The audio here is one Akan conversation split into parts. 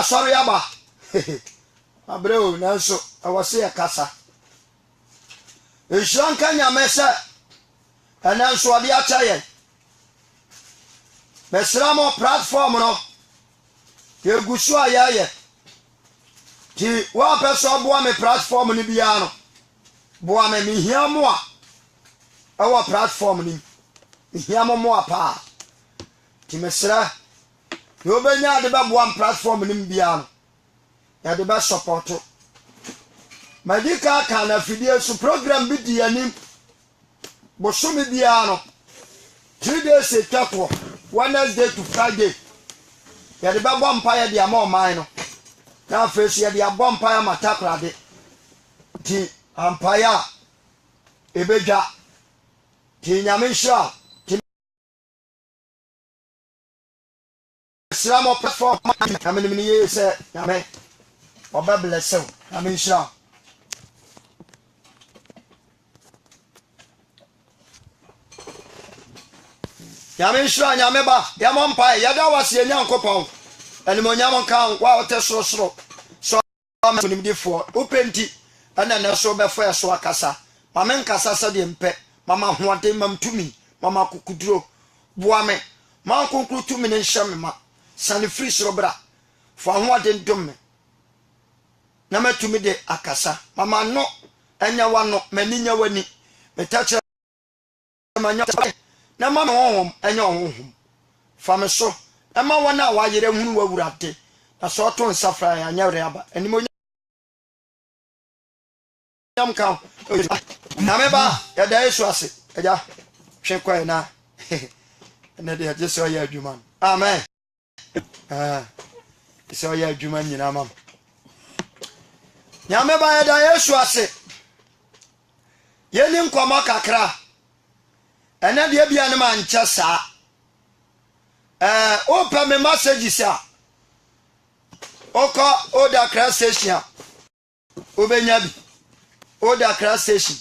sorry aba. Abreu nanso awase ya kasa. Ehran kanya mesa ananso ade achaye. Mesramo platform no. Ye gusu ayaye. Ti wa peso boa me platform ni bia no. Boa me mihia mo a. Awa platform ni. Mihia mo apa. Ti mesra. Yo benya de ba boa platform ni bia no. Ya de ba support. Madika kana fidie su program bi di anim. Bosomi bia no. 3 days etako. Wednesday to Friday. Ya de ba boa empire di ama o man no. Na face ya de boa empire matakra de. Ti empire ebeja. Ti nyamensha. Ti Islamo platform. Ameni ye se amen. Oba bless you. Nyamensha. Nyamensha nyameba. Ya empire ya da wase nyankopon. Enimo nyamonkan wa otesoro. So nimdifo. Openti ana na so be fa so akasa. Mama nkasa sa de mpe. Mama hoade mam tumi. Mama kukuduro. Boame. Ma konkuru tumi ne nhyame ma. Sane free sorobra. Fo hoade ndom me. Na matumi de akasa. Mama no enya wano maninya wani. Metache manya na mama honhom enya honhom. Fame so. Ema wana wa yere hunu wawurate. Na so to nsafra ya nyawre aba. Enimo nyam kan. Na meba ya da Yesu ase. Eja hwenkwa na. Na de je so ya adwuma. Amen. So ya adwuma nyina mam. Nya meba ya da Yesu ase. Yeni nkoma kakra. Ena de bia ne ma nche saa. Open me messages ya. Oko Oda Cross Station. Obenyabi. Oda Cross Station.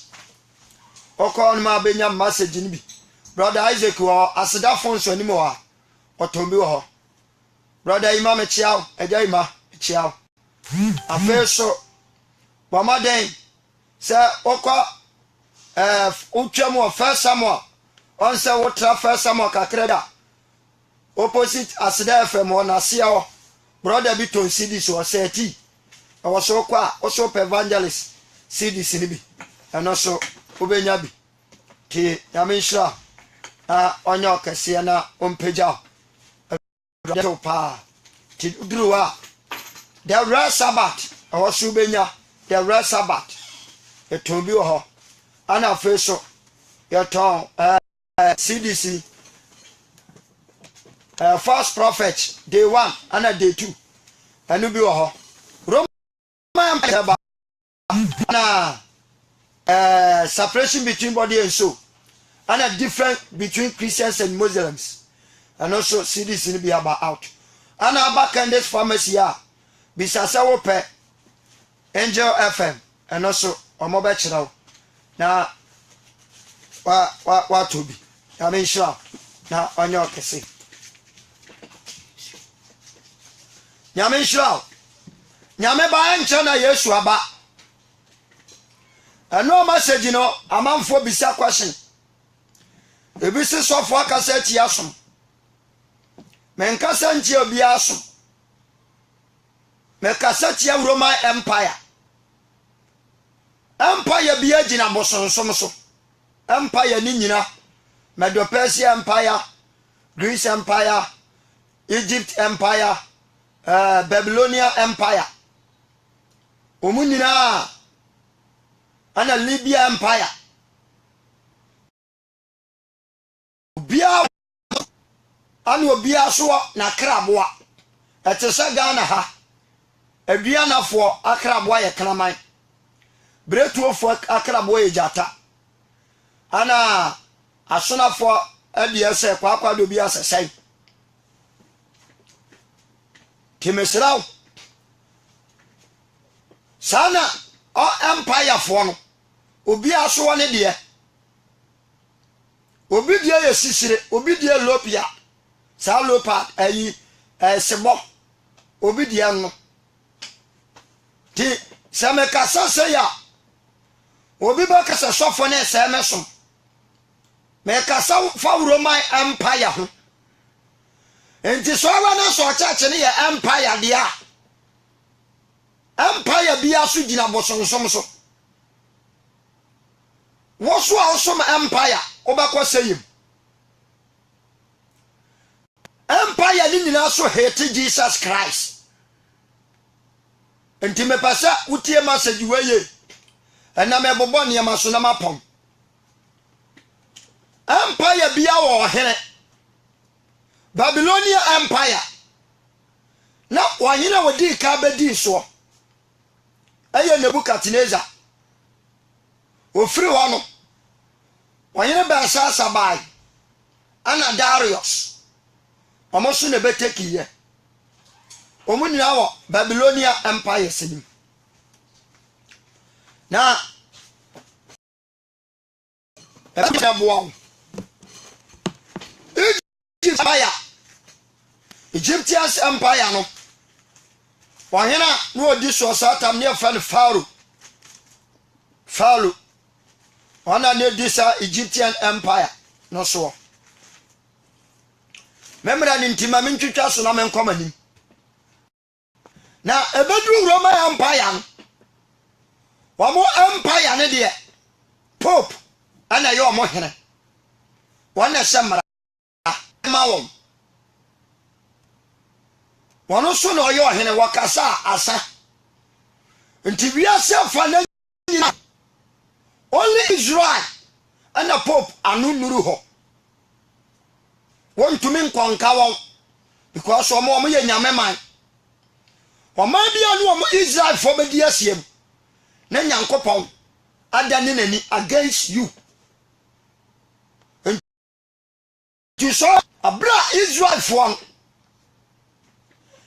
Oko on ma benya message ni bi. Brother Isaac wo aseda phone so ni mo wa. Otombi wo. Brother Imam chiao, eja ima chiao. Afeso Wamaden se oko utwamo first Samuel. On se wo tra first Samuel kakreda. Opposite asida FM on asia o brother bi ton CDs o seti e wo so kwa o so evangelist CDs ni bi eno so obenya bi ti yamensha onyo kese na ompeja brother pa ti druwa the rest Sabbath e wo so obenya the rest Sabbath e ton bi ho ana feso ye ton CDC first prophet day 1 and day 2 anu bi wo ho Roman Empire na separation between body and soul and a difference between Christians and Muslims and also CDs in be about out and back in this pharmacy ya bisasa wo pe Angel FM and also omobe chirawo na wa tobi I mean sure na onyo kese Nyame shraw. Nyame ba enche na Yesu aba. Eno message no amanfo bisa question. Ebisi sofo akasa ti asom. Menkasa nti obi asom. Mekasa ti Roman Empire. Empire bi agina bosonsom so. Empire ni nyina. Medo-Persia Empire, Greece Empire, Egypt Empire, Babylonia Empire. Omunina ana Libya Empire. Bia anu bia so na kraboa. Etese Ghana ha. Adua nafo akraboa ye kraman. Bretuofo akraboa ye jata. Ana asonafo adiese kwakwa do bia sesai. Timesraw sana o empire fo no obi aso ne de obi de ye sisire obi de lopia sa lopa ayi sebo obi dia no ti se me kasa se ya obi ba kasa sofo na se me som me kasa fa Roman Empire ho enti so wa na so church ne ya empire dia empire bia so gina bosonsom so wo so a so empire obakọ sayim empire ni nyina so hate Jesus Christ enti me pasa utie message weye ena me bobo ne ma so na mapom empire bia wo here Babylonian Empire na wanyina wodi ka bedi so aye Nebukadnezar ofiri ho no wanyina ba sasa bai ana Darius omoso ne betekiye omunira wo Babylonian Empire sinim na Egyptian Empire no wahena no odi so satam ne fa Pharaoh wana ne disa Egyptian Empire no so memra ni ntima mentwitwa so na menkomani na ebedru Roman Empire no wamo empire ne de Pope ana yo mo hene wana semra mawom wano so no yo hene wakasa asa nti wiase fa na only Israel and the Pope anu nuru ho won tumi nkonka won because omo ye nyame man omo bia no omo Israel for be di asiem na nyankopon adane nani against you you saw abra Israel for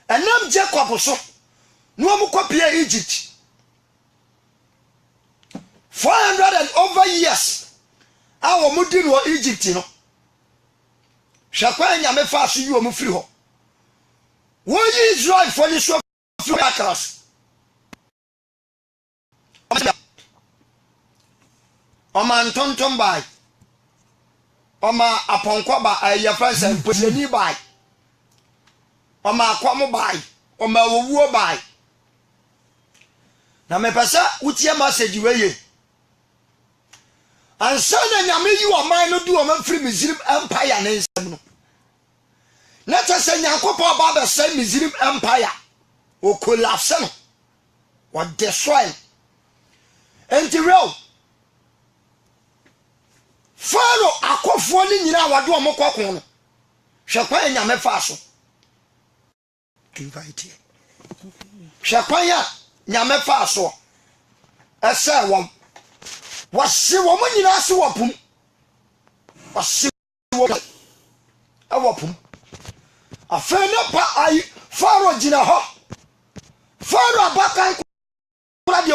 enam Jacob so no omo kopia Egypt 400 and over years our mudi no Egypt no hwakwa nyame fa so yi omo firi ho wo Israel for ni so across Oman tonton bai Oma aponkwa ba aye fransa poseni bai Oma akwamo bai Oma wowuo bai na me pesa utie message weye ansa na nyame yi oman no du oman free Misrim Empire na nsem no na tese nyankopon ba be say Misrim Empire o collapse no o destroy enti real Pharaoh akofo ni nyina wade o mokokon no hwekwan nyame fa so invite hwekwan ya nyame fa so ese won wase wo mo nyina se wopum wase wo awopum afena pa ai Pharaoh gina ho Pharaoh abakan kura de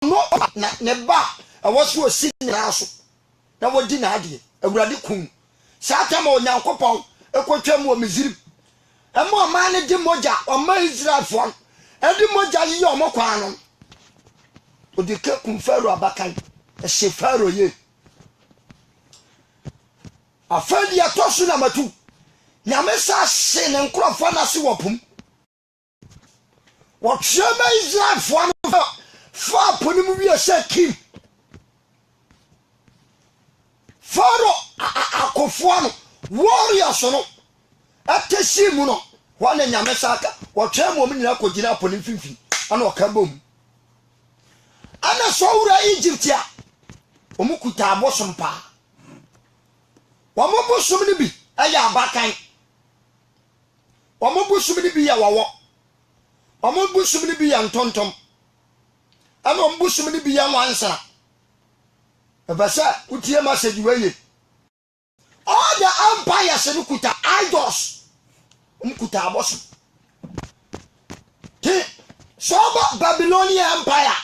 no na ne ba awoso osi nyina so na wodi na ade awurade kun sata ma onyankopon ekotwa mu o Misrim emo ma ne di moja o ma Israel fon edi moja yi o mo kwan no odike kun Pharaoh abakan e se Pharaoh ye afadi atosu na matu nyame sa se ne nkrofo na se wopum wo twema Israel fon fa ponim wi se kim Pharaoh akofo no warriors no atesi mu no wana nyame saka wo twema mu nyina kogina ponim finfin ana okabom ana sowura Egypt ya omukuta abosom pa wamobosum ni bi aya abakan wamobosum ni bi ya wawo wamobosum ni bi ya ntontom ana ombosum ni bi ya wansa ebasa utie message weye all the empires no kuta idols omukuta abosom ti soba Babylonian Empire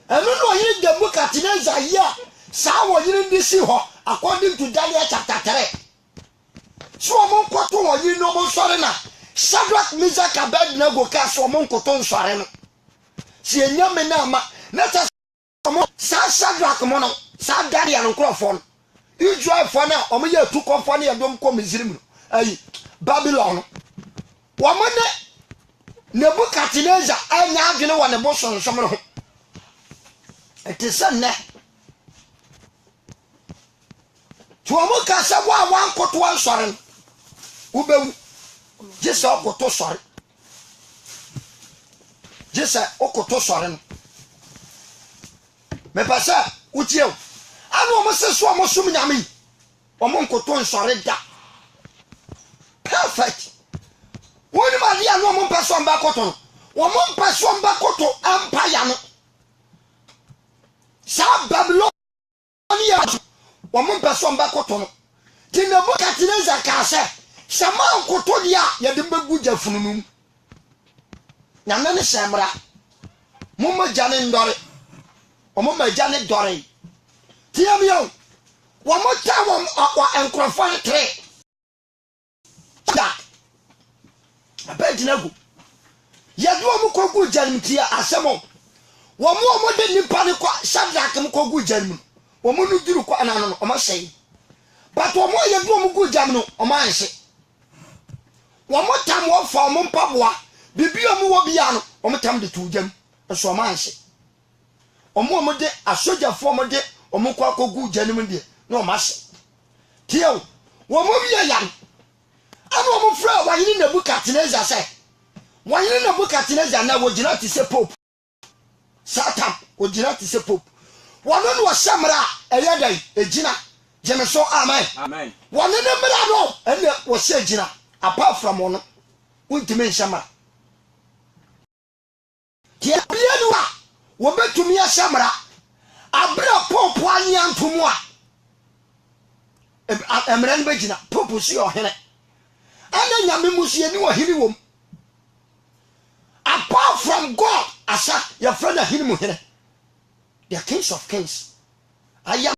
eno no yin Nebukadnezar ya sa wo yin ndi si ho according to Daniel chapter 3 so omo nkoto wonyi no mo sore na Shadrach Meshach Abednego ka so omo nkoto nsore no si enyame na ama na ta omo sa Shadrach mo no sa Daniel nkrofo no Israel fo na omo ye tu konfo na yedom ko Misrim no ayi Babylon no womo ne Nebukadnezar anya adwene wo ne bo sonsom no etese ne tuomo ka se wa wankoto ansore ubewu jesa okoto sore jesa okoto sore no me pasa utiew anu omo se so omo sum nyame omo nkoto nsore da perfect woni ma dia no omo mpaso mba koto no omo mpaso mba koto empire no sa Babylon ya omo mpaso mba koto no ti Nebukadnezar ka se sama nkoto dia ya de mbegu jafununum na nane semra mo ma jane ndore omo ma jane dore tiam yo wo mo ta wo enkrofo tre da Abednego ya do mo kogu janim tia asemo wo mo de nipa ne kwa Shadrach mo kogu janim wo mo no duru kwa na no o ma sei but wo mo ya do mo kogu janim no o ma anse wo mo tam wo fa mo mpaboa bibia mo wo bia no wo mo tam de tujam so o ma anse o mo de asojafo mo de o mo kwa kogu janim de no o ma se tiao wo mo bia yan anu mo fra wa yini Nebukadnezar say wa yini Nebukadnezar na wo gina ti se pope Satan wo gina ti se pope wa no no shamra eyadai egina jemeso amen amen wa no no mra no ene wo se gina apart from ono untime shamra ti abienwa wo betumi a shamra abra pope ani antomo a emran begina pope si ohene ana nyame musie ni wahiri wom apart from God asa your friend ahiri mu here the kings of kings I am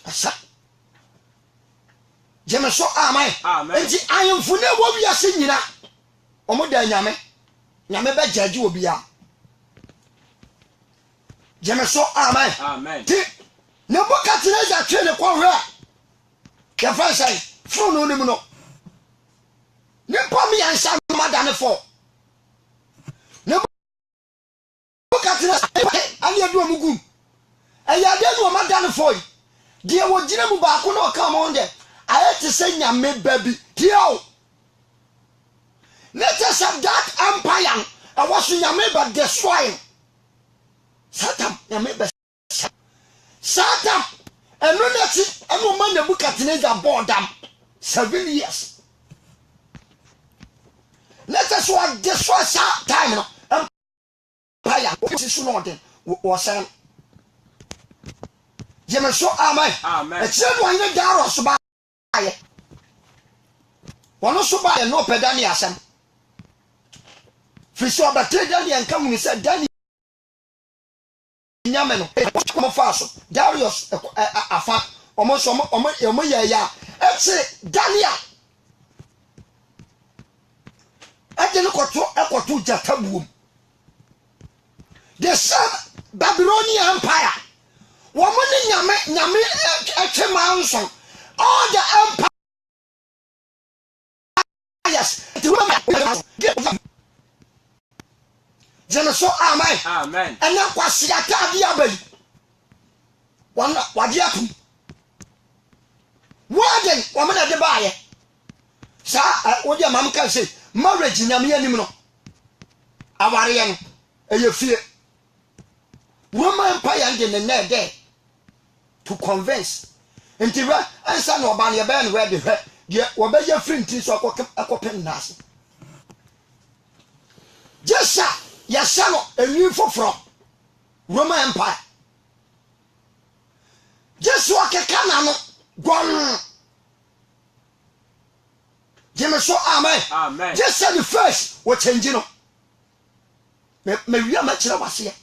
asa jemeso amen enti ayemfune wo wiase nyina omo da nyame be jaji obi ya jemeso amen ti Nebukadnezar twene kwa hwe ya fansai fro no nim no nipa mi ansa madane fo Nebukadnezar ani adu amugum ayade no madane fo die wo gina mu ba ko no ka mo nde ayete se nyame baby tiao let us have that empire I was nyame ba destroy Satan nyame ba Satan eno nati eno man Nebukadnezar boredom 7 years let us what destroy time no empire what is no den was saying jemeso amen amen e chenu anye daro so ba ye wono so ba ye no pedani asem fiso abate Daniel nka mu se Daniel nyame no come fast Darius afa omo ya etse Daniel adene koto jatabuom the same Babylonian empire woman nyame etwemanson all the empires jemeso amen and na kwasi atade abali wana wade akum waden woman de baaye sa wodi amam kan say marriage nyame anim no aware ye no eye fie Roman empire de na de to convince ntiba ansa no oba ne be no we de obeya free nti so akopen nas jesa yasano enu foforo Roman empire jesu akeka na no gon jemeso amen just said the first what change no me wi ama kire wase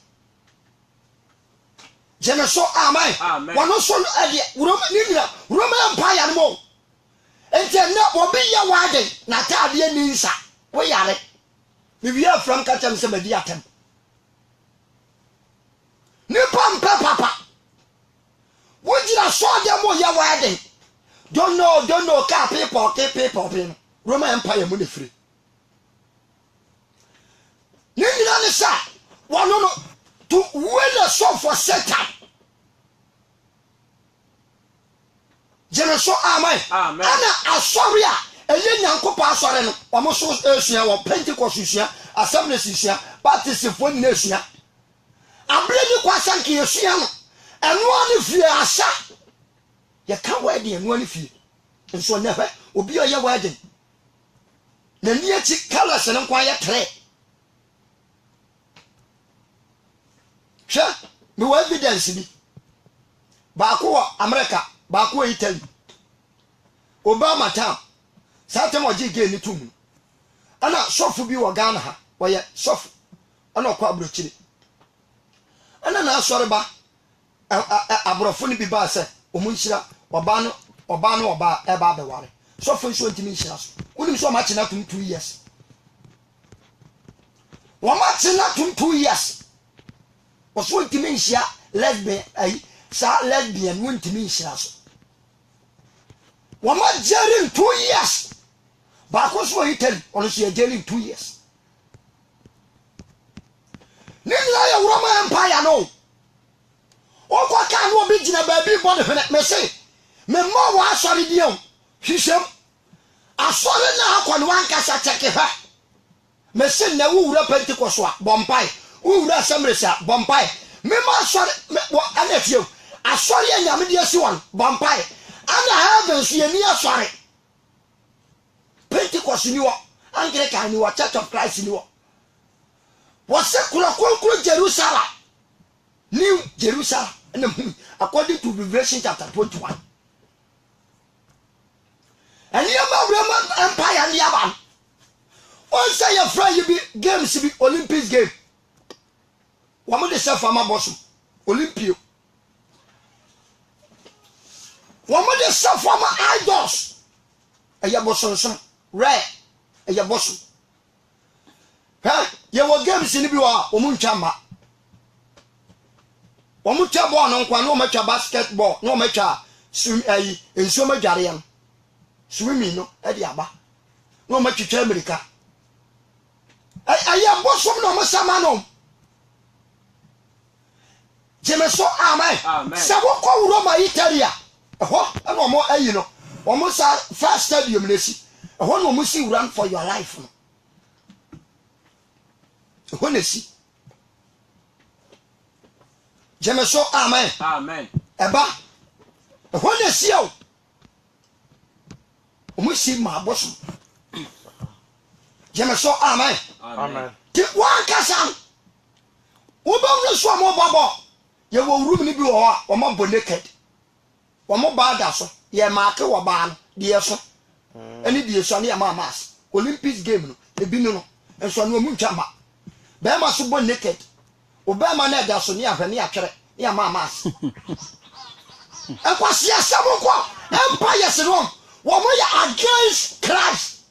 jemeso amen wono so ade Roman empire no enti na obi ya wade na taade ni nsa wo yare bibi afram ka tem se badi atem ni papa wo jira so de mo ya wade don't know ka people Roman Empire mu ne free ni nyina ne sa wono no to win a soul for Satan. Jemeso amen. Ana asoria eye nyankopa asore no omo so esua wo Pentecost esua Assembly esua Baptist fo ni esua abre ni kwasanke esua no eno ani fie asa ye ka wadi eno ani fie nso ne hwe obi oye wadi na ni achi colors no kwa ye tre sha me wa evidence bi ba ko America ba ko Italy Obama town satem oji ge ni tum ana sofu bi wo Ghana ha wo ye sofu ana kwa abrochiri ana na asore ba abrofo ni bi ba se omunhira oba no e ba be ware sofu nso ntimi nhira so unim so ma china tum 2 years wo ma china tum 2 years wo so ntimi nhia lesbian sa lesbian wo ntimi nhira so wo ma jeri 2 years ba ko so Italy ono so jeri 2 years ni la ya Roman Empire no o kwa ka no bi gina ba bi bo de hene me se me mo wa asori di o hihwem asori na akwa no anka sa cheke ha me se na wu wura Pentecost a bompai wu wura Assembly sa bompai me ma asori me wo anafie asori anyame de asi won bompai ana heaven so ye ni asori Pentecost ni wo Anglican ni wo Church of Christ ni wo wose kula Jerusalem New Jerusalem according to Revelation chapter 21 and you Roman Empire and Yaban on say your friend you be games be Olympics game woman de self ama boss Olympio woman de self ama idols eya boss rare eya boss ye wo games ni bi wa omuntwa ma omutwa ball no kwa no matwa basketball no matwa swim enso madware yam swimming no e di aba no matwa America aya bosom no masama no Jemeso amen sabo ko Roma Italia eho e no mo ayi no omo sa first stadium nesi eho no mo si run for your life no honesi Jemeso amen eba honesi o omusi ma boso Jemeso amen ti wan kasan wo ba wo so mo babo ye wo room ni bi wo a wo mo bo naked wo mo ba da so ye ma ke wo ba no de so ani de so na ye ma mas Olympics game no e bi no enso no mu ntwa ma be ma so bo naked obama na da so ni ahwe ni atwere ni ama mas akwasi asamo kwa empire se no wo mo ya against Christ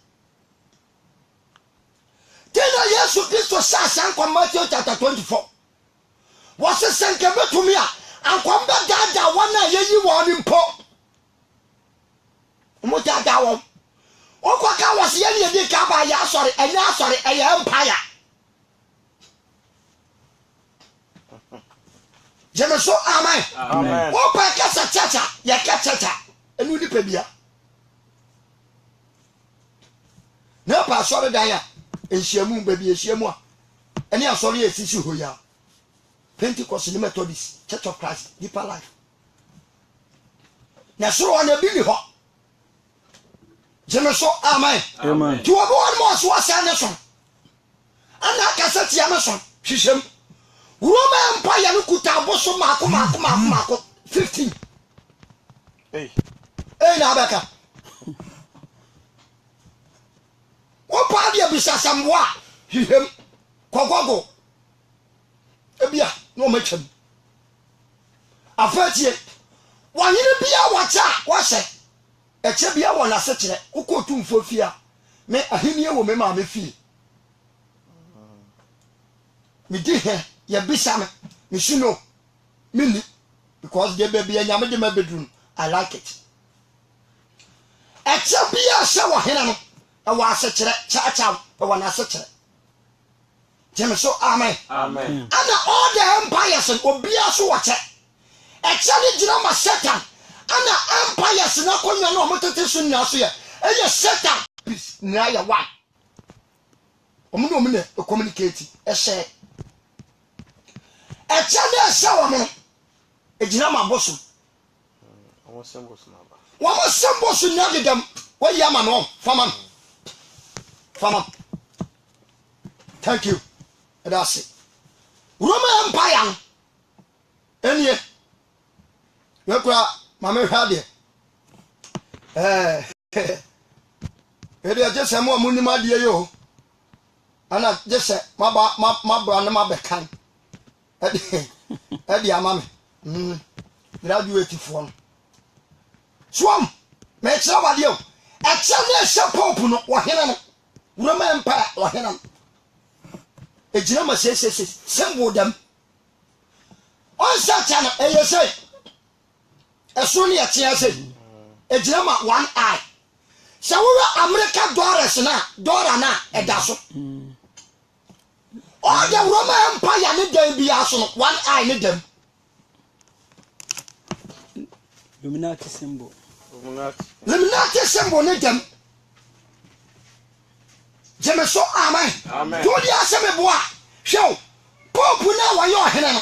tena Yesu Kristo sasa kwa Matthew chapter 24 wase senke betumi a ankwamba dada wana yeyi woni mpo mo dada wo okwa ka wase ye ne di ka ba ya asori enya asori eye empire Jemeso amen wo pa kasa chacha ya ka chacha enu ni pebia na pa asori dan ya ehyiamu baby ehyiamu a eni asori esisi hoya Pentecost ni Methodist Church of Christ Deeper Life na so on e bi ni ho Jemeso amen ti wo bo mo so asa ne so ana kasa ti am so hwehwem Roman Empire no kuta boso mako 15 na abeka o pa dia bisa samwa hihem kogogo ebia no macham afatie wanyine bia wacha wase eche bia wo na se kire ukotu mfo fia me ahenie wo me ma me fie me di he ye bisa me shino me because the baby anyame de ma bedroom I like it eche bia se wo hena no e wa se kire cha cha e wa na se kire Jeme so amen Amen. And all the empires and obia so wache eche ni ma Satan ana empires na konya no motete so nya so ye eye Satan na ya one omuno omune communicate ehye eche na ehye wo mo ejina ma boso Omo sembos na ba wo mo sembos nya dedam wo ya ma no fama thank you that's it Roman Empire enie yakura mama hwade ede je se mo amunima de yo ana je se mabra na mabekan ede amame graduate fo swam me kira wade o e kira na se pope no wo hena no Roman Empire wo hena no ejina ma sembo dem on sa chana eyese eso ne yɛtea sɛ ejina ma one eye sɛ wo America dollars na dollar na ɛda so all the Roman Empire ne dem bia so no one eye ne dem Illuminati symbol ne dem Jeme so amen to di aseme boa hwew pope na wa yo hene no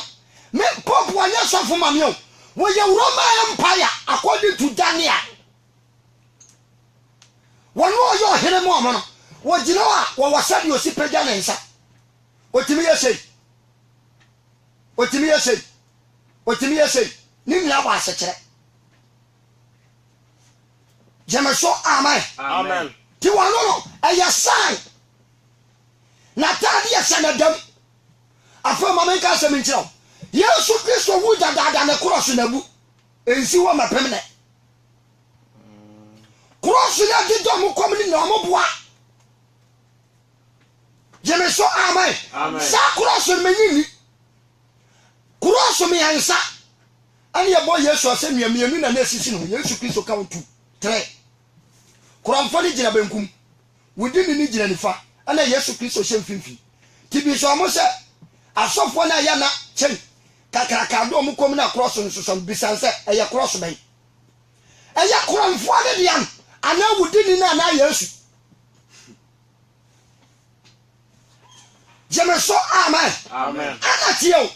me pope wa nya sofo ma me o wo ye Roman Empire according to Daniel wo no yo hene mo no wo gina wa wo wasadi osi pega na nsa otimi yese ni nya wa sekere Jeme so amen ti wa no aya sign na tadi ya sanadam afa mama nka asem nkyerɛw Yesu Kristo wu dada na cross na bu ensi wo mapemne cross na di dom komni na mo boa Jeme so amen sa cross me nyini cross me yansa ani ya boy Yesu asem mienu na esisi no Yesu Kristo count 3 Kuramfo ni gina benkum wudi ni gina nifa ana Yesu Kristo hemfimfi tibi so mo se asofo na ya na chen kakraka do mo kom na cross no so bisan se eye cross ben eye kuramfo de diam ana wudi ni na Yesu Jeme so amen ana tiyo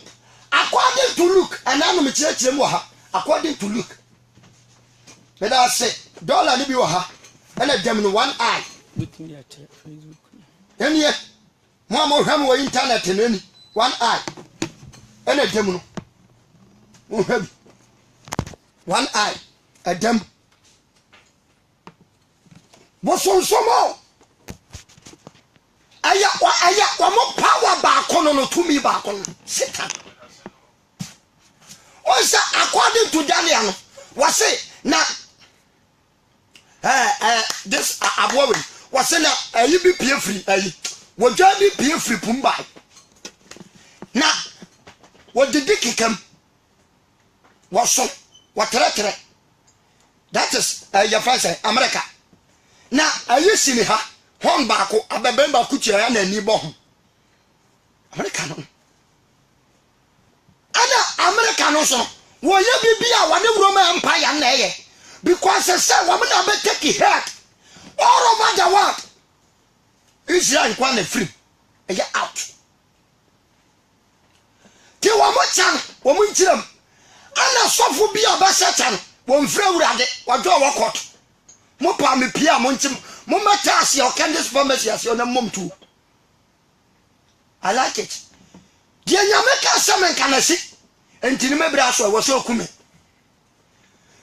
according to Luke ananu me kire mu ha according to Luke me da say dollar ni bi wo ha ana dem no one eye within your Facebook enie mo hwam wo internet no ni one eye ana dem no mo hwam one eye adam bo sonsomo aya wa mo power ba kono no tumi ba kono Satan onsa according to Daniel no was say na this abowe was say na ayi bi pie free ayi wo dwa bi pie free pumba na wo didi kikam wo so wo tere that is your friend say America na ayi sini ha hon ba ko abeben ba ku tia na ni bo ho America no ana America no so wo ye bibia wa ne Roman Empire na ye because say woman na be take head all over the world Israel kwan free e out ti wo mo chan wo mo nchiram ana sofo bia ba Satan wo mfra urade wa do wo court mo pa me pia mo nchim mo mata ase o can this pharmacy ase na mom tu I like it dia nyame ka samen kanasi entini mebra so wo so kume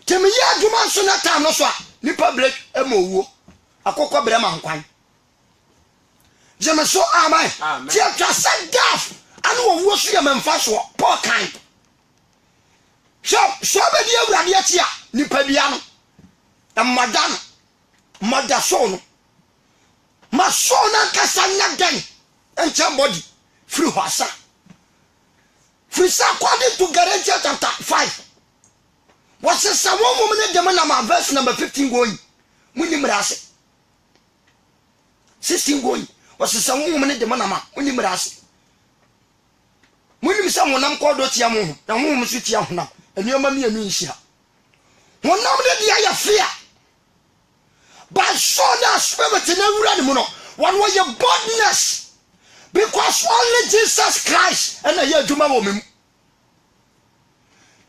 temi ya djuma so na tam no so ni public emowuo akokọ bre man kwan jeme so amen ti atwa sadaf anu wo so ya memfa so Paul kan so be di awurade atia ni pa bia no madam madasono masona kasanya dan encha body free hwasa free according to Galatians chapter 5 was someone woman dem na verse number 15 going muni mrase 16 going was someone woman dem na muni mrase muni misa wonam kodo tia mo ho na mo so tia ho na enioma mi anu nhia wonam de dia ya fear but so that spirit in every animal one was your boldness because only Jesus Christ and a year juma woman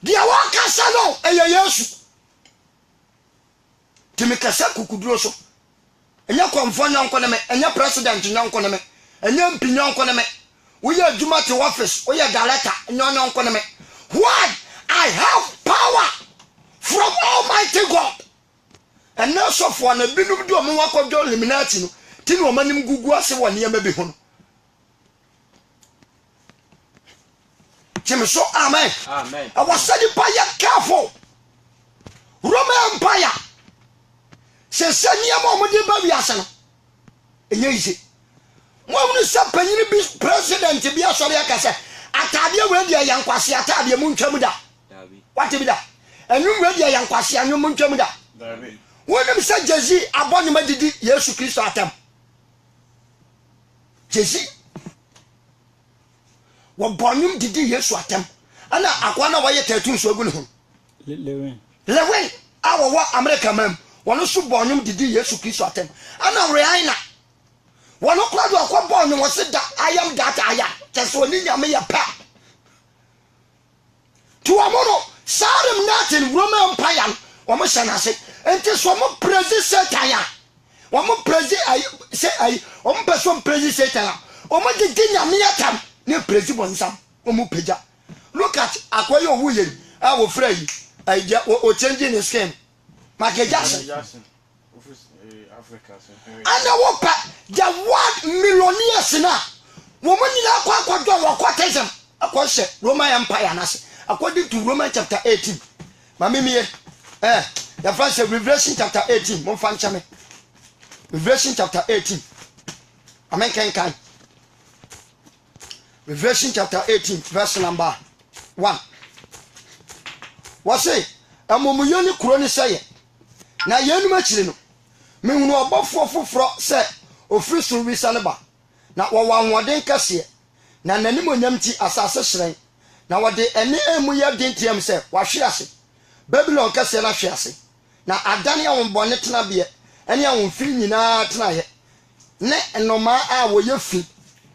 dia waka sano eye Yesu timikasa kukuduro so enya konfo nyanko ne me enya president nyanko ne me enya mpi nyanko ne me we are juma to office we are director nyanko ne me why I have power from Almighty God. And now so for na binum do mo wakojo eliminati no ti no manim gugu ase woni yema bi ho. Jim so amen. Amen. I was study by careful. Roman Empire. Se senia mo de ba wiase no. Enye ise. Mo mu se panyin bi president bi asori aka se atade we dia yankwase atade mu ntwam da. What bi da? Enum we dia yankwase anyo mu ntwam da. David. When them say Jezi abon ma didi Yesu Kristo atam. Jezi wo bonum didi Yesu atam. Ana akwa na waye tatun so agu ne ho. Lewen awo America mam. Wono so bonum didi Yesu Kristo atam. Ana Rihanna. Wono kura do akwa bonum wo se da I am that I am. Teso ni nyame ya pa. To amono Sarum natin Roman Empire. Womo shanase enti so mo praise Satan ya womo praise ay say ay womo person praise Satan womo de nyame atam ne praise bonsam womo peja look at akoye owu ye a wo fra yi ay o changing the skin Michael Jackson Africa and wo pa the world millionaires na womo nyina akwa do wo quotation akwa Roman Empire na se according to Romans chapter 18 mamimiye the first Revelation chapter 18 mon fan chame Revelation chapter 18 amen kan Revelation chapter 18 verse number 1 what say amomuyoni kuro ni seye na yenu machire no mehunu obofo foforo se ofiri so wisa ne ba na wo wanwoden kase na nanim onyamti asase hyiren na wode ene emu ye dentiam se wahwe ase Babylon kase na hwe ase na adane awonbone tena be ene awonfiri nyina tena ye ne enoma a wo ye fi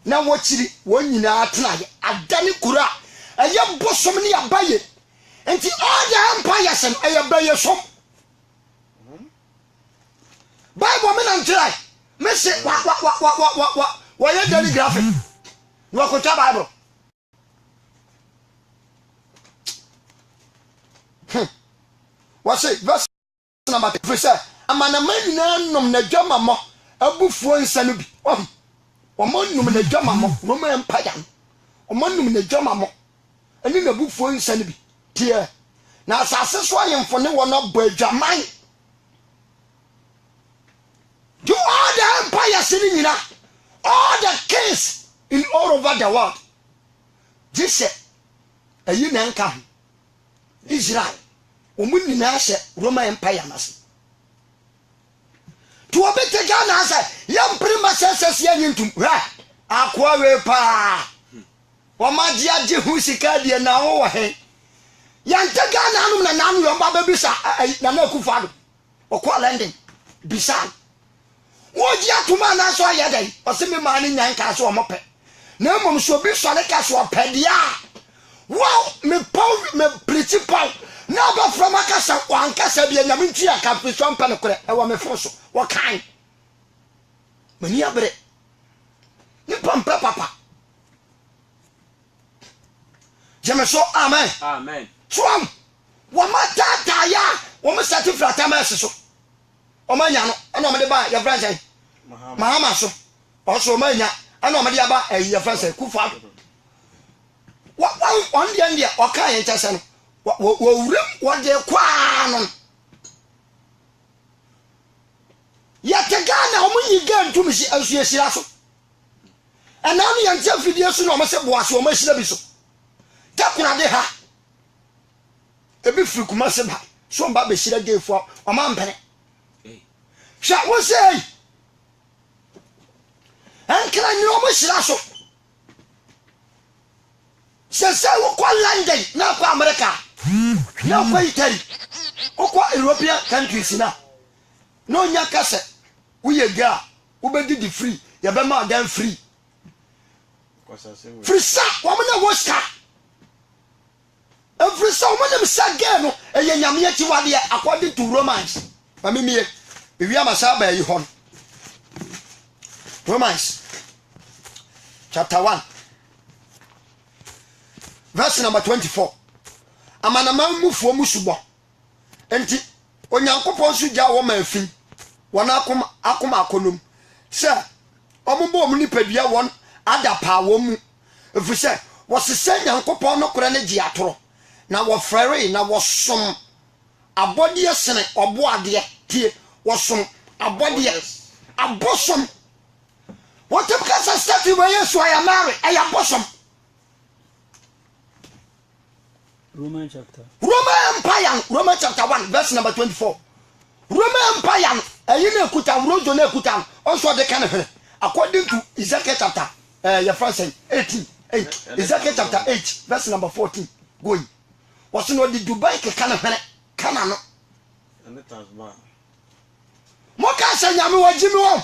na wo chiri wo nyina tena ye adane kura eye bosom ne abaye enti all the empires and eye baye som Bible me na ntrai me se wa ye daily graphic no ko ta Bible What's it? Verse number 3 say, "Amana manyina nom na dwama mo abufuo nsa no bi." Omo num na dwama mo, Roman Empire. Omo num na dwama mo. Ani na abufuo nsa no bi. Tie. Na asase so ayemfo ne wo no bo adwaman. Do all the empires in nyina, all the kings in all over the world. Jesus, ayi na nka Israel. Omuni na hye Roman Empire nase to obete Ghana say yam prima senses ye ntum ha akwa we pa o maji age hu sika de na wo he yante Ghana anum na nanu yo ba bisa na na kufa do okwa London bisa wo ji atuma na so ya dai o se me ma ni nyan ka so o mo pe na mom so bi so le ka so pe dia wow me paul me principal na ba from akasa wankasa bia nyame ntwi aka so mpa ne kore e wo me fo so wo kan mani abre ni pampa papa jame so amen Amen. so wo ma tata ya wo me certificate amas so o ma nya no ana o me de ba ya franchise mahama so o so ma nya ana o me de ba ya franchise kufa one day o kan yen chese no wo wurem wo de kwa no Yatagana omunyi gan to me si ansu yesira so. Ana no yante afidie so no mo se boaso o ma hira bi so. Takuna de ha. Ebi firi kuma se ba. So mba be hira gefo o ma mpene. Sha wo sei. Ankra ni o mo hira so. Se wo kwa London na kwa America. Na kwa Italy. O kwa European countries na. No nya kase. Uye ga. Ubedi di free. Ya be ma dan free. Free sa. Wa mo na wo ska. Every so when sa ge no eye nyame achi wade according to Romans. Mamimie. Ewi amasa ba yi hon. Romans chapter 1 verse number 24. Amanama mufuo musubo. Enti onyankopon su gya wo mafin. Wona akoma akonom. Se omumbo omni padua won adapa wo mu. Efuse wosese nyankopon no kora ne gye atoro. Na wo frere na wo som abode sene obo ade tie wo som abode abosom. What if kasa start we yesu ayamare ayabosom. Roman chapter 1 verse number 24. Roman Empire ayine ekuta rojo na ekuta also de kan hwe according to Ezekiel chapter your friend say 18 Ezekiel chapter 8 verse number 14 going was no the Dubai ke kan hwe kana no and it has ba mo ka sa nyame wajimi wo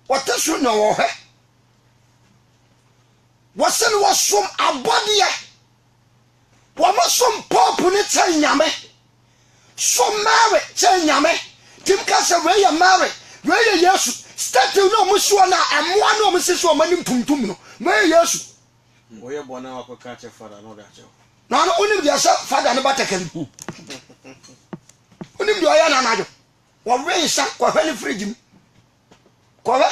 wotesu no wo hwe wasen wasom abode wamosom pop ni tell nyame so marry tell nyame tim ka se we ya marry we ya yesu start no mo so na amoa no mo se so manim tuntum no we yesu we bona wa ko ka che father no da che no no onim dia sa father no batakari onim dia ya na najo wo we sa ko hwe ni fridge mu ko we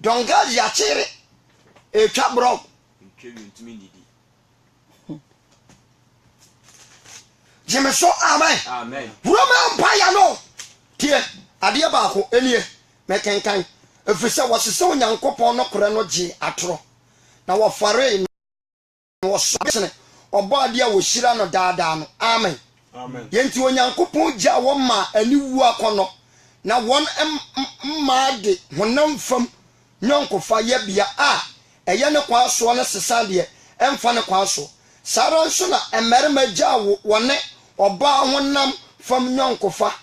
donga ya chere e twa bro ntwe ntumi ndidi Jemeso amen. Amen. Roman Empire no. Tie ade ba ko enie mekenkan efise wosese onyankopon no kore no gye atoro. Na wo fare no sene obo ade a wo hira no daada no. Amen. Amen. Yenti onyankopon gya wo ma aniwu akono. Na won ma de honam fam nyonkofa ye bia a eye ne kwa so ne sesa de emfa ne kwa so. Sara nso na emerema gya wo ne oba honam fam nyonkofa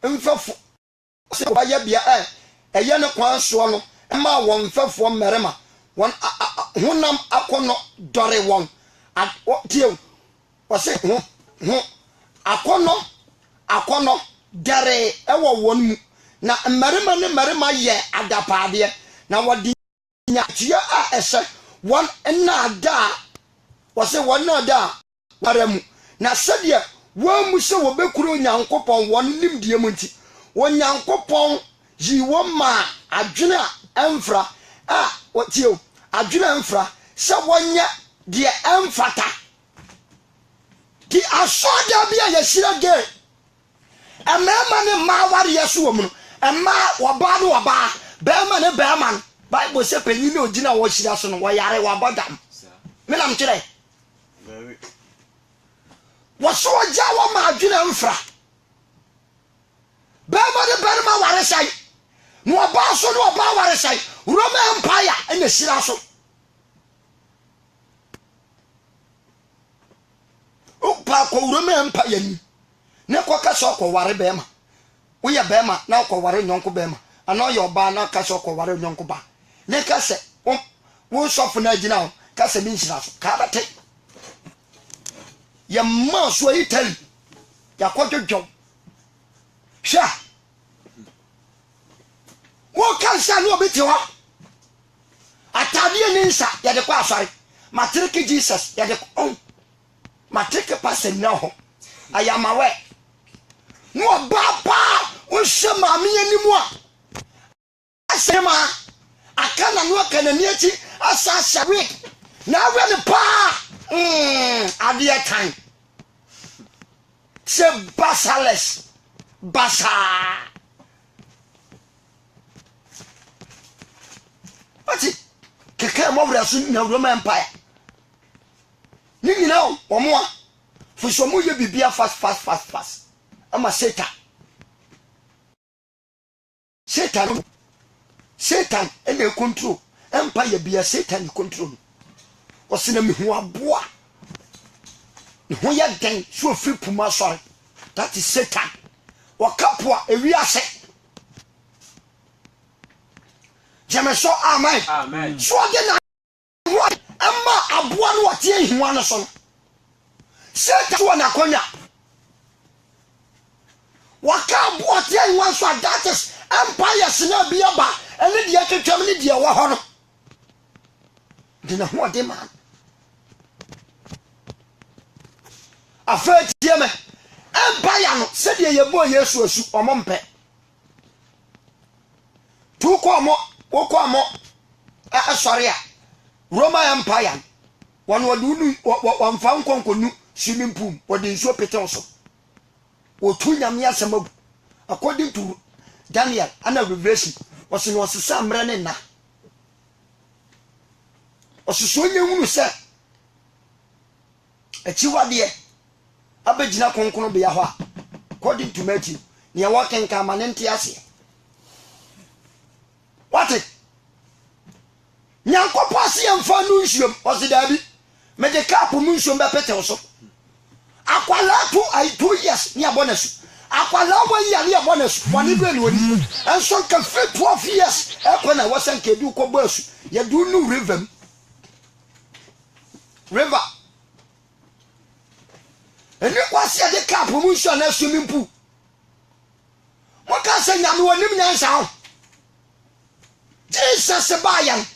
mfafo se oba ya bia eye ne kwan so no ma won mfafo merema won honam akono dore won tie o se akono dare ewo won mu na merema ne merema ye adapaade na wodi nya tie a ese won na da wose won na da paramu na sede wo mu se wo bekuro nyankopon won nimdie mu nti wonyankopon yi wo ma adwena emfra wotie adwena emfra se wonya de emfata di asoda bia yesira ge emema ne ma ware yeso wo mu emma woba no woba bema ne bema Bible se penyi ne ogina wo hira so no wo yare wo abodam me nam kire waso ja wo ma adwena mfra bema de bema ware sai no oba so no oba ware sai Roman Empire ene hira so pa ko Roman Empire ni ne ko ka so ko ware bema wo ya bema na ko ware nyonko bema ana yo ba na ka so ko ware nyonko ba ne ka se wo sofu na gina ka se min hira so ka bate ya ma so Italy ya ko jojo sha wo kan sa no obeti ho atade ni nsa ya de kwa asare matrike Jesus ya de matrike pastor na ho ayamawe no baba wo shema me animu a asema akana no akana ni achi asa shari na we ne pa adia time se basales basa mo wura so na Roman Empire ni nyina o mo a fo so mo ye bibia fast ama Satan ene control empire bia Satan control o se na me ho aboa ne ho ya den so free puma sorry that is Satan wakapua ewi ase Jameso amen so de na amma aboa no wate ehwa no so no Satan so na konya waka aboa te ehwa so that is empire sina bia ba ene de atwetwam ne de wa ho no de na ho de man afa tie me empire no se de yebo Yesu asu omompe tu ko mo woko mo sorry a Roman Empire one wadu one fan konkonu swimming pool wodi nso petel so otu nyame asemabu according to Daniel and Revelation was samre ne na osuso nyehunu se achiwade abegina konkono be ya ho according to Matthew ne waken ka manente ase what nyankopo ase yemfa nu nsuom osidabi mede kapo mu nsuom be petel so akwala to ai 2 years ni abonasu akwala wa ya ni abonasu woni be ni woni enso ka fe 12 years e na wasan kedu ko basu ya du nu river eni kwase de kapo mu nsuom na swimming pool mo ka se nyame wonim nyansa ho Jesus bayan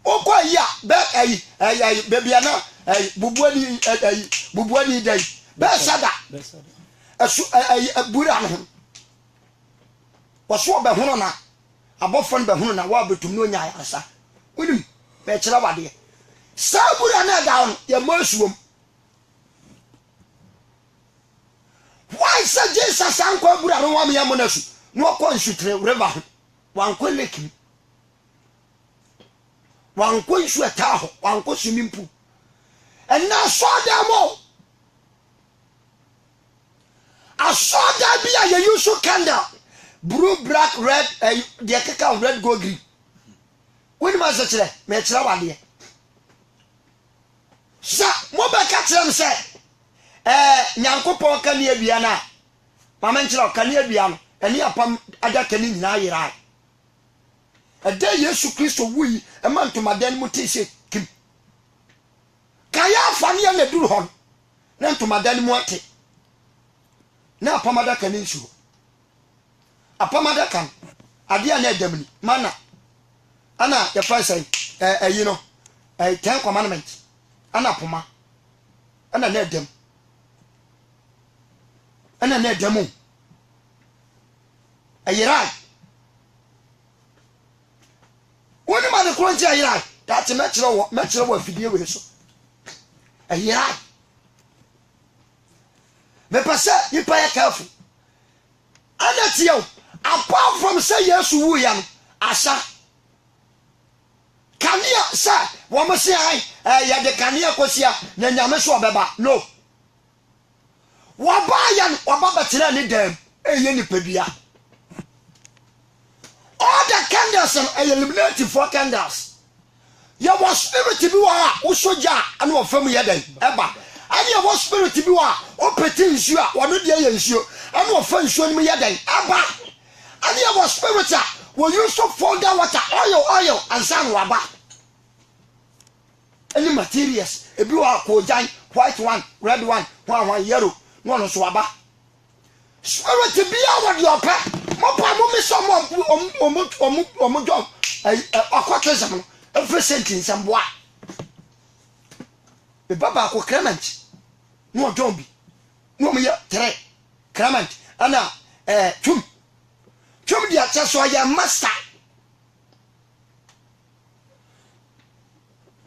okwa ya be bebiana bubuani dai be sada asu bura no waso be hono na abofon be hono na wa betum no nya asa unim be kira wade sa bura na down ya masuom why say Jesus anko bura no wa me yamonasu no ko nsutre river wanko leki wanko nsu etaho wanko swimming pool and na so demo I saw that be a use candle blue black red the keka red go green when ma se kire me kire wade sa mo be ka kire me se nyankopon kan adua na mama nkire kan adua no eni apam adaka ni nyina yira ade Yesu Kristo wuyi e man to madan mu tise kim kaya afani ya na duru hon na to madan mu ate na apam adaka ni nsu apam adaka ade na edamni mana ana ya fasai you know 10 commandments ana poma ana na edam ana na edamu ayira woni ma de kronji ayira that metro wo afidie we so ayira me passa you pay careful anatio apart from say yes wu ya no asa kania sa wo mo se ai ya de kania kosia na nyame so obeba no wa ba ya no wa ba betira ni dem eye ni pedua all the candles and eliminated 4 candles. Ya was spirit to be wa usoja and wa fam yeden eba. And ya was spirit to be wa o petin sua wa no de yensuo and wa fan suo ni yeden eba. And ya was spirit will use to fall down water oil and sun wa ba. Any materials e bi wa ko jan white one red one yellow no so wa ba. Spirit to be our your pet. Mopa mo me someone job akwatezam every sentence am boa be baba ko Clement no jombi no me 3 Clement ana tum dia chaso ya master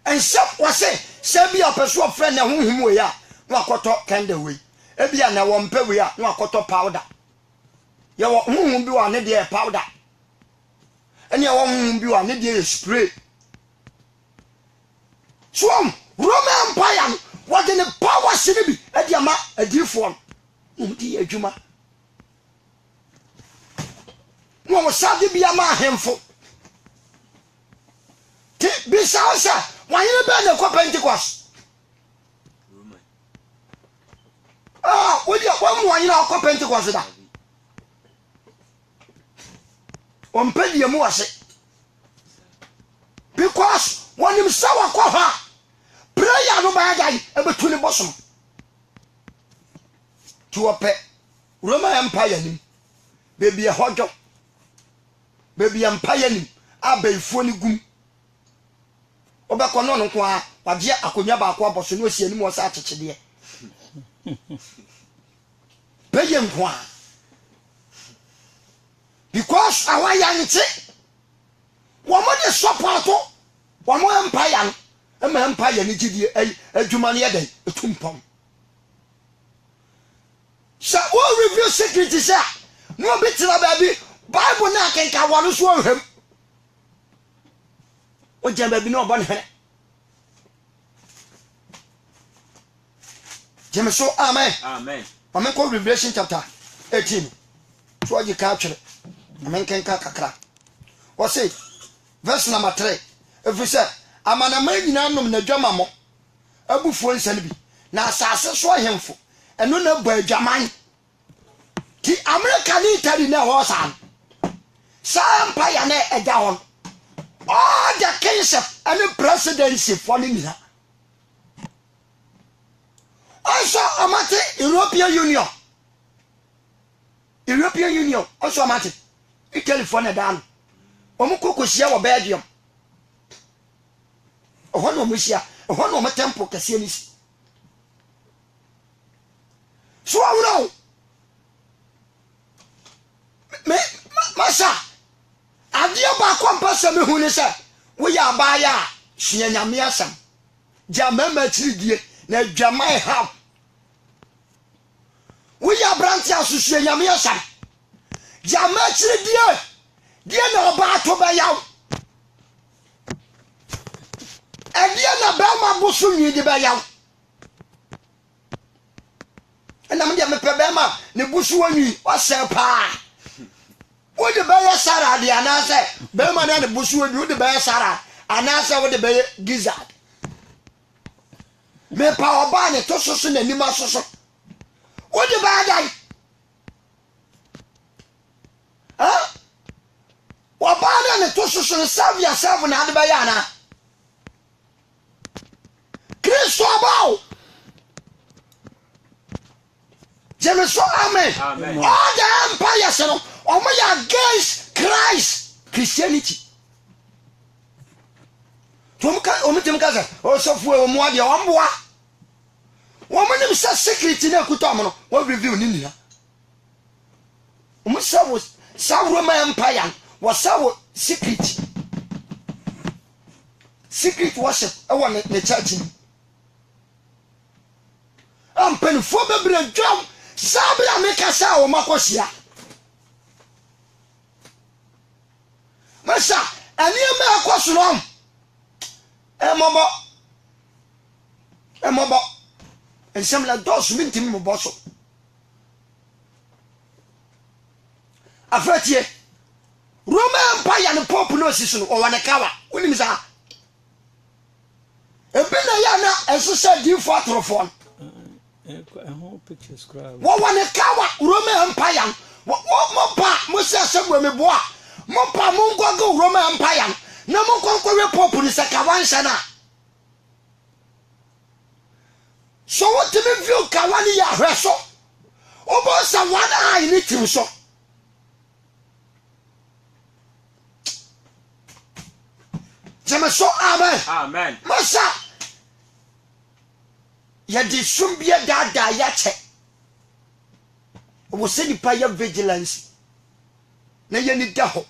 and some was say be a person friend na honhum we ya no akoto candle we e bia na wo mpa we ya no akoto powder ya wo honhum bi wa ne de powder ene ya wo honhum bi wa ne de spray swam Roman Empire what in the power sinibi ediama adifo umdi adwuma no sade bia ma ahemfo ti bisausa wanyere be na ko Pentecost wodi akwa mu wanyere akwa Pentecost da ompedi mu wase because when him sawa kwa ha prayer no ba dai ebetuni bosom to ope Roman Empire nim baby e hojo baby empire nim abaifo ni gum obekọ no nko a wagye akonya ba akwa boso no osi anim osa achechede peye nko a because our yanti woman is support woman empire empire ni gidi adwuma ne yeden etumpom so we review secret is no bit na baby Bible na kenka wonu so ohwem o je baby no bon here Jeme so amen amen ko Revelation chapter 18 so agi ka twere amen kenka kakra o say verse number 3 if we say amana manyina nom na dwama mo abufuo nsane bi na asase so ahemfo eno na ba adwaman ti America ni Italy na ho san empire na eja hon all the kingship and the presidency for nina also amate European Union also amate California dan omukokosia wo Belgium ohono musia ohono mo temple kase ni so awro me masa adia ba kwampa me hu ni se wo ya ba ya hwe nyame asam jamama chiridie na dwamai ha wo ya branch asuhwe nyame asam jama chiridie die na oba to ba yaw edia na ba ma busu nyi de ba yaw ena me dia me pe ba ma ne busu wanyi o se pa wo de ba ya sara de anase ba ma na ne busu wanyi wo de ba ya sara anase wo de ba gizzard me pa oba ne to soso na nima soso wo de ba dai wabana ne to soso serve yourself na de ba ya na Kristo abao Jemeso amen all the empires no omo against Christ Christianity Tomka omutimka za osofu e omo ade omboa womo nim sa secret na kuto mo no wo review ni nia omo sa Roman Empire was our secret worship I want the church am pen for bebre dwam sabla make asa o makosia masa ani me akoso no emobo ensem la dos minti mo boso afatie Roman Empire no pope no siso no o wane kawa unim sa ebe na ya na eso sa di fo atrofon pictures cry wo wane kawa Roman Empire mo pa mo se asem me boa mo pa mo ngogo Roman Empire na mo konkwe pope ni sakawan sana so what me view kawani ya hweso obo sa one eye ni tim so Jemeso amen masa ya di sumbia dada ya che wo se nipa ya vigilance na ye ni da ho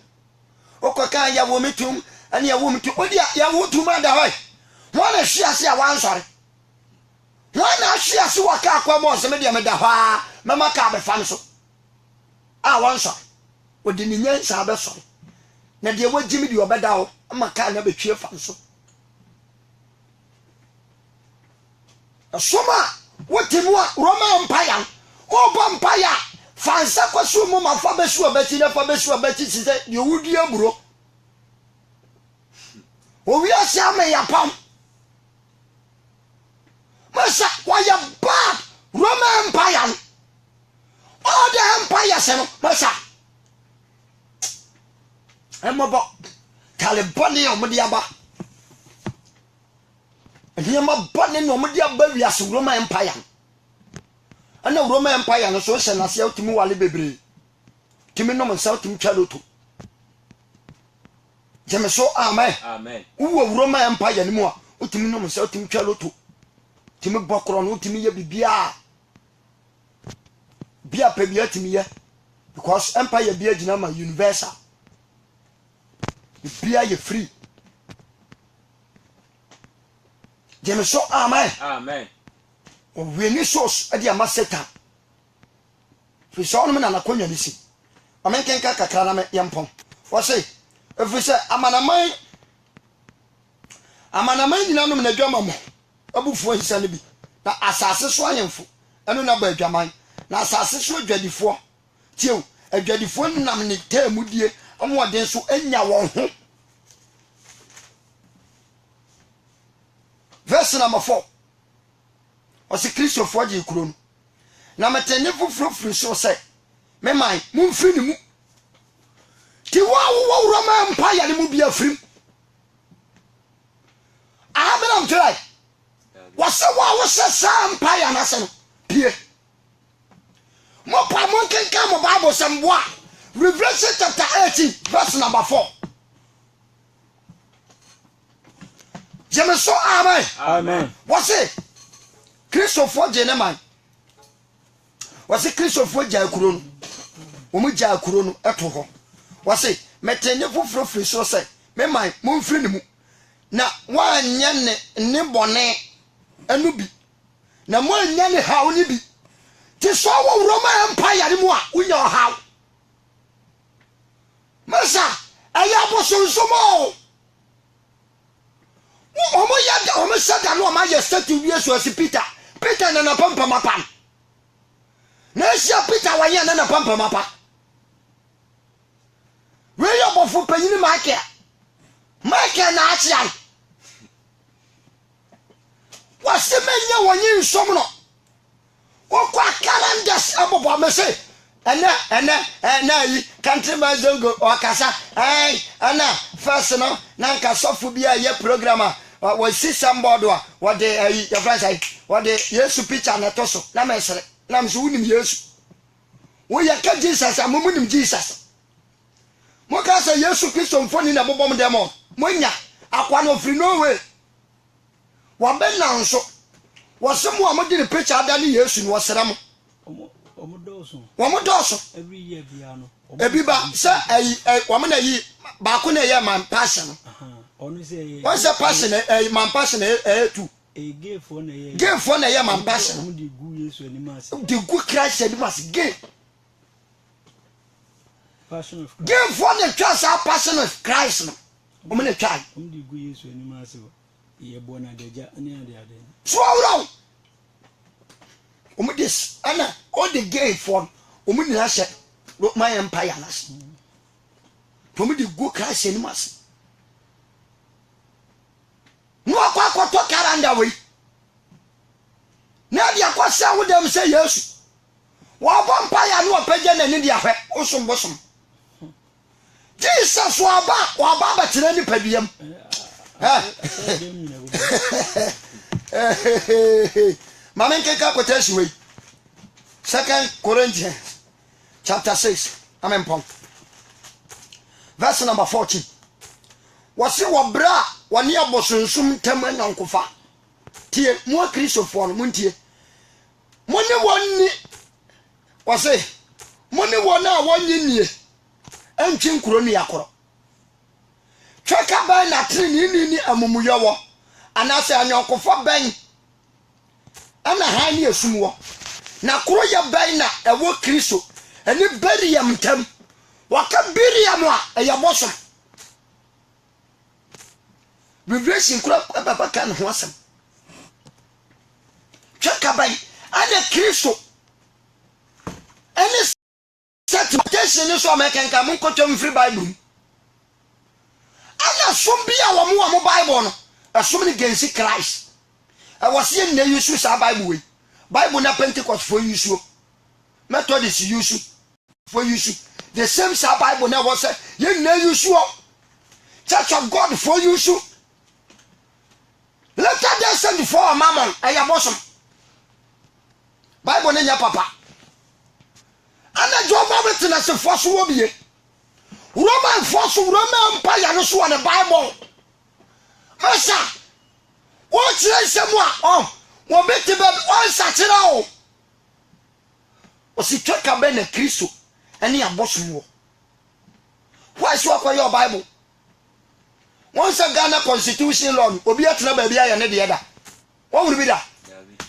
okoka ya wo metum ani ya wo metum odi ya wo tuma da hoy wona hwia se ya wansore wona hwia se waka akwa mo se me dia me da ha mama ka be fam so wansore odi ni nyansa be sore na de wagimi di obeda ho maka na betwe fam so soma wotimu a Roma Empire oba empire fansa kwaso mu ma fa besu abati na fa besu abati sise ye wudi aburo owi asia me yapam masa waya bad Roman Empire all the empires no masa emobo Talibani omudi aba Niyama bani no omudi aba wiase Roman Empire ana Roman Empire no so hye na se utimi wale bebre timi no msa utimi twaloto jeme so amen Amen. Uwo Roman Empire ni mu a utimi no msa utimi twaloto timi bokro no utimi ye bibia bia pe bia timi ye because empire bia gina ma universal bia ye free jeme so amen Amen. we ni source adi ama Satan fi so no na nakonya ni si amenkenka kakra na me yempon wo say efi se amanaman nyina no na dwama mo abufuo hisa ne bi na asase so ayemfo eno na ba adwaman na asase so adwadifo tiew adwadifo nam ne tamudie omoden so anya won ho verse number 4 osi Kristo foje kuro no na metene fufurufuru so se me man mumfiri ni mu ti wa Roma Empire ni mu bia firim abenam try wasa wa sa Empire na se no pie mo pa mo kenka mo Bible samboa Revelation chapter 18 verse number 4 Jemeso amen Amen. wase Kristo foje ne man wase Kristo foje akuro no omu ja akuro no eto ho wase metenye fufurufuru so se me man momfiri ni mu na wanye ne bone anu bi na mo anya ne hawo ni bi ti so wo Roman Empire ni mu a unya hawo masa aya bosonsomo omo ya omo sada no ma ya statue bi so si Peter na pampa mapa na sia Peter wa ya na pampa mapa we ya bofu panyini Michael na achian wasemenya wonyi nsom no okwa calendars abobo amese ena yi country mazongo okasa ana first no na nka sofu bia ye programmer we see somebody what the your friends say what the Yesu picture na toso na mesere na mso unim Yesu wo ya ka Jesus amunim Jesus mo ka say Yesu Kristo mfoni na bobom demo monya akwa no free no way wa be na nso wo se mo amodi ne picture ada ni Yesu no sere mo omodoso every year bia no ebi ba se wo me na yi ba ko na ye man passion onu say what's the passion man passion too gay for na ye man passion omu di gu Yesu animas the good Christ animas gay passion of gay for the trust our passion of Christ no omu na try omu di gu Yesu animas ye bona deja ani ade so wrong omu this ana all the gay for omu ni hye my empire nas omu di good Christ animas no akwa to karanda we na dia kwa sa wo dem say Yesu wa bompa ya no pagya na ni dia hwe osombosom Jesus wa ba batere ni paduam Mamen keka quotation we 2 Corinthians chapter 6 amen pom verse number 14 wasi wobra wani abosonsum tem anyankofa tie mo Kristofo no muntie mo ne wonni wasi mo ne wona wonyi nie antwi nkuro ne yakoro tweka ban na trini ni amumuyewo anase anyankofa ban ana ha ni esumwo na koro ya ban na ewo Kristo eni beriam tem waka beriam a eyabosom Revelation kura papa kan ho asem tweka bai ana Kristo any certification so American mun ko twem free Bible ana som bia wo mo Bible no asom ni gensi Christ was ye na use sa Bible we Bible na Pentecost for use Methodist use for use the same sa Bible na was ye na use Church of God for use later they send for Mammon aya bosom Bible na nya papa ana jo moment na se for so obie Roman force Roman empire no so on the Bible Masa what you say moi wo beti be on satira o si tweka be na Kristo ene abosom wo why so akwa your Bible once a Ghana constitution law obi atena ba bia ya ne de da wo wuru bi da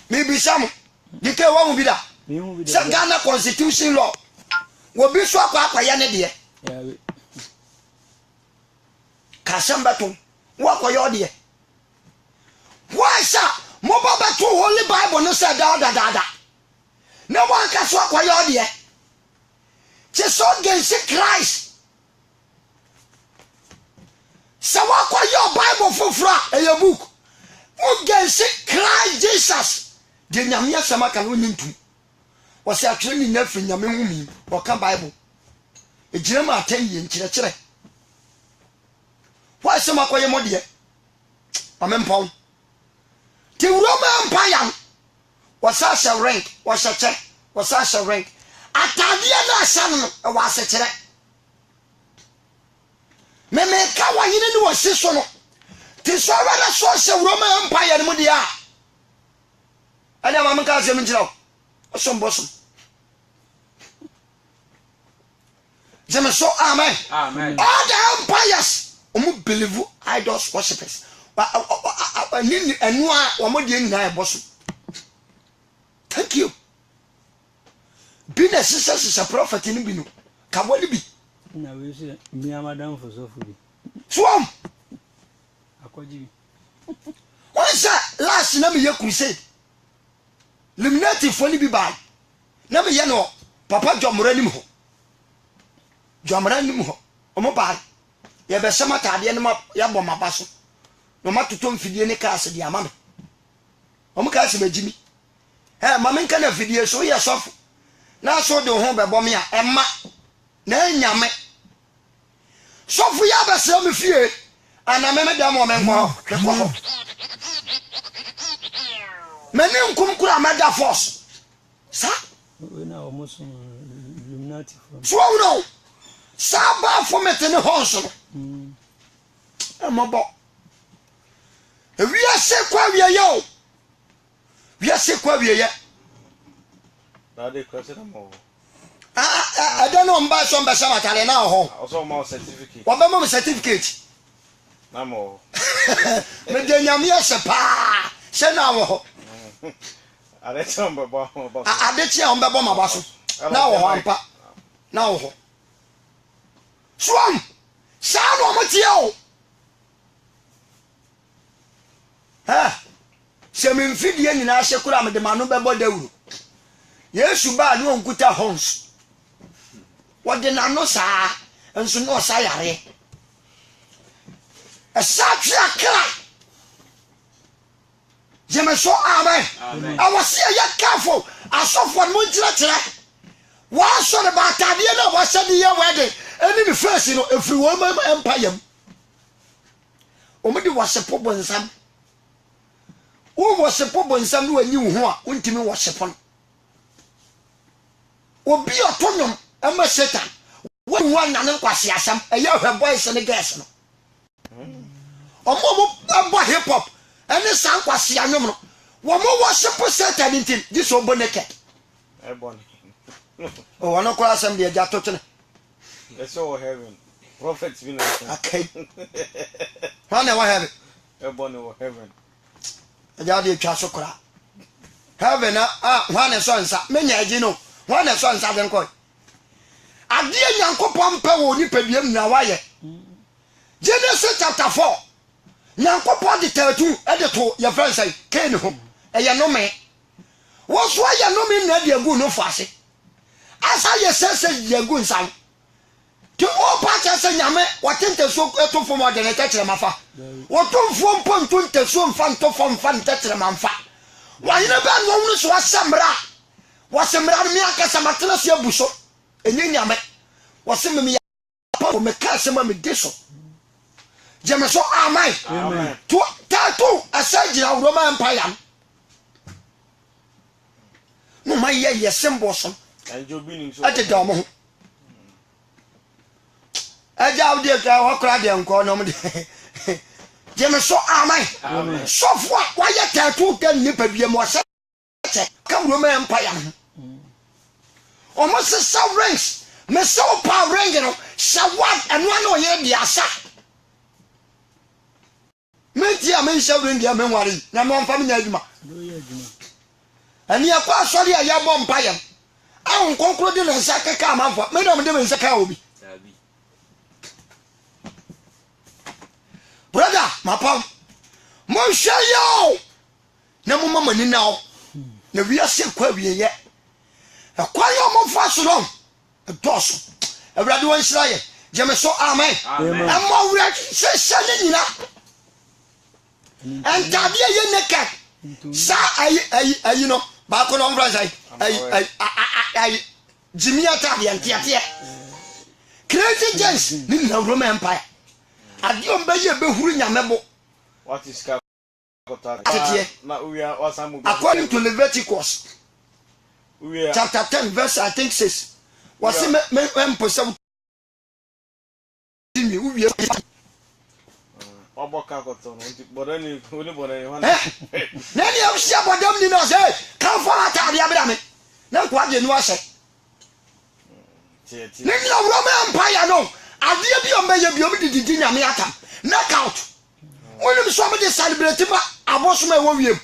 me bi sam dike wo wuru bi da se Ghana constitution law wo bi so akwa ya ne de kasamba to wo akwa yo de why sir mo baba to Holy Bible no say da no one can so akwa yo de che so gensi Christ Sawa kwa your Bible fufra a book. O gensi Christ Jesus. The nyamia sama kan wonintu. Was actually never nyame humi or kan Bible. E jirema atenye nkyerɛkyerɛ. Why sama kwa yemo de? Amempon. The Roman Empire was a rank, was a check, was a rank. Atadia na san was a check. Me ka wa yine ni wo siso no ti so wala so se Roman Empire ni mu dia ana ma ka se minjira o so mboso jeme so amen all the empires believe idols worshippers ni enu a wo mo die nyina e boso thank you business is a prophet ni bi no ka wali bi na we say mi amadan for so food swam akoji once last na me ye crusade luminati foni bi ba na me ye no papa jomra nim ho omo ba ye be sema tade ne ma ya bɔ maba so no matoto mfidie ne ka ase di ama me omo ka ase magimi ma me nka na fidie so ye sofo na so de ho be bɔ me a emma na nyame sofu ya ba se me fie ana me da mo me nko me ne nkum kura me da force sa we na almost luminati from so no saba for me tene honso e mo bo e wi ase kwa wi ye o wi ase kwa wi ye da de kwese na mo I don't know mba so mba sama tale na ho also my certificate wa ba mo certificate na mo me de nyame ase pa se na wo ade chamba ba ade chi a mbebo ma ba so na wo ampa na wo swam sa no mo tie o se me mfidie nyina ahye kura me de manu bebo dawuru Yesu ba no nkuta hons wode na no saa enso no sa yare esa twa kra jeme so amen awase ya careful asofo mo ntira tira wa so ne ba tade na wa se de ye wede eni ni face no efri wo ma empire omudi wasepo bonsam wo wasepo bonsam no anyi wo ho a untimi wasepo no obi otonum ama Satan won wan na nkwase asam eye hwe boys ne girls no omo abo hip hop ene san kwase anwom no wo mo worship Satan intin this oboneke e bon o wana kwa asam de ja to tene that's all heaven prophets been okay wana wa heaven e bon o heaven ja de twa sokora heaven wana so nsa menya agi no wana so nsa den ko ade Nyankopon pa wo ni padiem na waye Genesis chapter 4 Nyankopon de tatu e de to ye friend say Cain ho e ye no me was why you know me na dia go no fase asa ye sense dia go nsam to all parts say nyame watente so to fo mo de na kekere mafa wotomfo mponto nteso mfa ntofo mfa ntekere mamfa wayine ba no no so asemra wasemra me akasa matena so abuso enye nyame wasem me pa me ka sema me deso jeme so amen Amen. to tattoo asajira Roman Empire no my ye symbol so And you being so. ate da mo ho aja odi ka wakra de nko no mo de jeme so amen Amen. so fo wa ye tattoo kan ni pa bia mo se ka Roman Empire almost so rings me so power ring no shawat and one no ye dia sa me dia me shawring dia me wari na me mfa me nya aduma ani akwa sori aya bom payam awon konkro de nsa keka amanfo me na me de nsa ka obi Sabi. brother mapam mo hwayo na mo mama ni na o na wi ase kwa wi ye akwa yo mo fa so no doso everybody wan shira ye jeme so amen Amen. amma wi se se ni na and tabia ye neka sa ayi no ba ko no mfra sai ayi Jimmy tabia ntiatia crazy gens ni na Roman Empire adiom be ye be huru nyamebo What is Kakota? Na we are what's am according to Leviticus we are chapter 10 verse I think 6 was me impossible me we Obo Kakota no but any only but any one. na ni am sia bodam ni no say kan for atade abra me na kwa de no ase Tie. ni na Roman Empire no ade bi o meye bi o didi nyame ata knockout only so me dey celebrate ma abosoma e wo wiem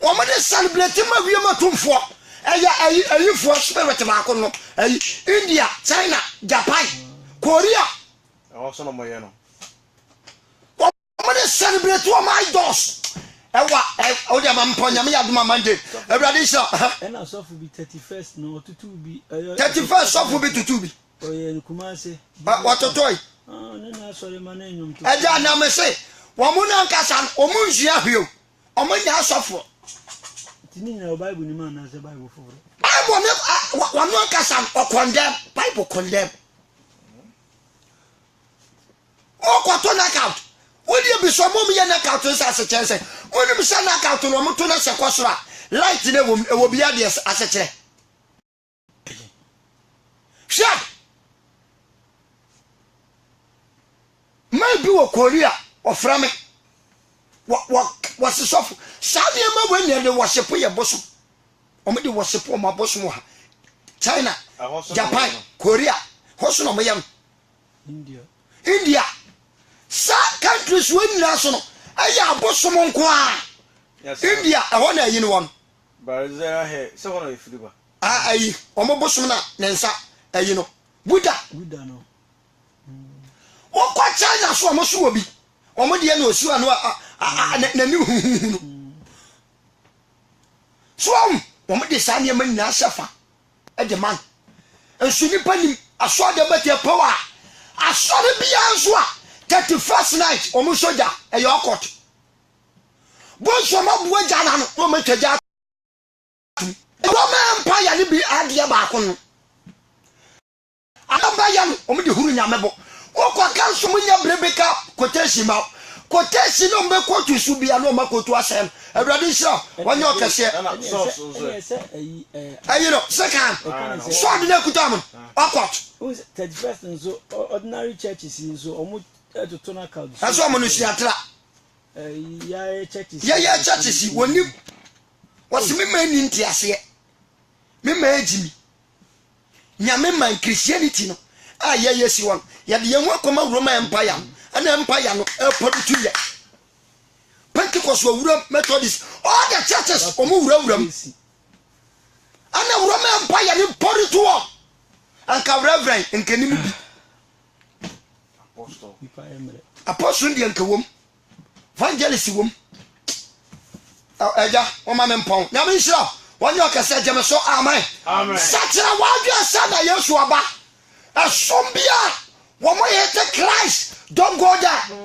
o me dey celebrate ma wiem atumfo ayi for spirit ba ko no ayi India, China, Japan, Korea I also no more no. o me dey celebrate o my dos ewa o dey ma mponya me yaduma mande everybody so And I saw for be 31st no to be 31st so for be to be oh yeah Kumasi what to toy ah no no sorry man nyum to eja na me say wo mu na nkasa o mu nhia hweo o mu nya asofo tini na Bible ni man na say Bible for Bible ne wo no nkasa o condemn Bible condemn o ko to knockout wo dey bi so mom ye knockout nsa se chense wo ni bi sa knockout no mo to na se kwosora light ne wo bi ade ase kire shap maybe wo Korea ofra me was soft sabi ma we ne de worship ye boso o me de worship o ma boso mo ha China Japan Korea hoso no mo yam India sa countries we nyina so no aya boso mo nko a India e ho na yin won Barazera he se wono ifiriba. ayi o mo boso na nsa ayi no Buddha no o kwa China so mo so obi o mo de na osu anu na ni hu so o mo de sa ne ma nyina shafa e de man ensu ni panim aso de bete power aso de bia nso a 31st night o mo soja e yo court bo so ma bo ja na no o mo twaja Roman Empire ni bi ade ba ko no aba ya no o mo de huru nyamebo o kwa kanso mo nya brebeka quotation ma quotation no mbe quote su bia no ma quote asem everybody sure wanya okese ayi no second so ade na kutam akot 31st so ordinary churches so omo to na crowd aso mo no siatra ya churches ya churches woni wasi me mani ntiase me ma ejimi nyame man Christianity no ya si won ya de yenwa koma Roman Empire and Empire no airport to ye Pentecost wura Methodist all the churches omo wura and Roman Empire ni pori to all and ka reverend nkeni bi Apostle. apostle ndi nkewom evangelist wom Eja, o ma me mpon. Na me nhira. Wonye okese je me so amen. Amen. Satira wadwe sa na Yesu aba. Asombia. Wo mo yete Christ. Don't go there.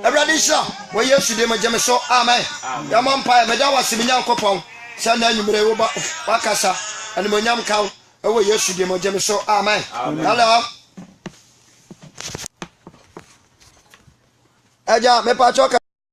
Everybody nhira. Wo Yesu de me je me so amen. Ya mo mpa me da wase me nyankopon. Sa na nwumre wo ba wakasa. Ani mo nyam kaw. Wo Yesu de me je me so amen. Hello. Eja me pa choka